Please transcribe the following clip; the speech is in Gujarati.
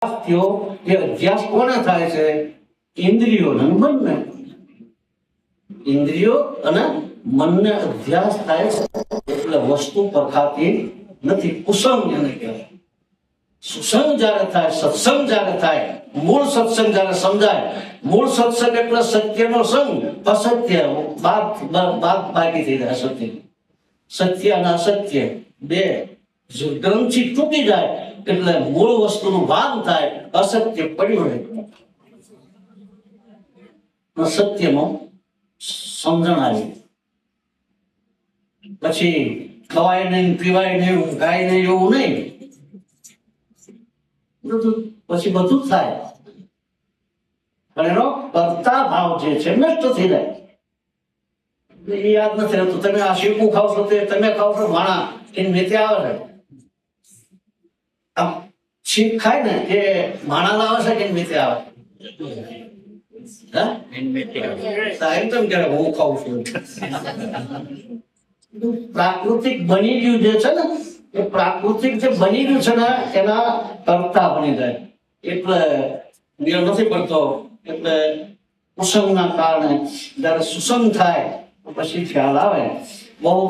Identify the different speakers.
Speaker 1: થયો એ અભ્યાસ કોને થાય છે? ઇન્દ્રિયો અને મનને. ઇન્દ્રિયો અને મનને અભ્યાસ થાય છે એટલે વસ્તુ પરખાતી નથી. કુસંગ એને કહેવાય. સુસંગ જ્યારે થાય, સત્સંગ જ્યારે થાય, મૂળ સત્સંગ જ્યારે સમજાય, મૂળ સત્સંગ એટલે સત્યનો સંગ, અસત્ય બાદ બાકી થઈ જાય. સત્ય અને અસત્ય બે ગ્રંથિ તૂટી જાય એટલે મૂળ વસ્તુનું ભાન થાય, અસત્ય પડ્યું રહે. સત્યનો સમજણ આવી પછી ખવાય નહીં, પીવાય નહીં, ઊંઘાય નહીં એવું નહીં, પછી બધું થાય. પણ એનો કર્તા ભાવ જે છે નષ્ટ થઈ જાય. એ યાદ નથી રહેતું. તમે આ શીખવું ખાવ છો, તમે ખાવ છો માણા એને મેથે આવે છે. આમ શીખ ખાય ને એ માણા લાવે છે કે મેથે આવે? હું ખાઉં છું. પ્રાકૃતિક બની ગયું જે છે ને, એ પ્રાકૃતિક જે બની ગયું છે ને એના કર્તા બની જાય. એટલે મેળ નથી પડતો. એટલે કુસંગના કારણે જયારે સુસંગ થાય પછી ખ્યાલ આવે. બહુ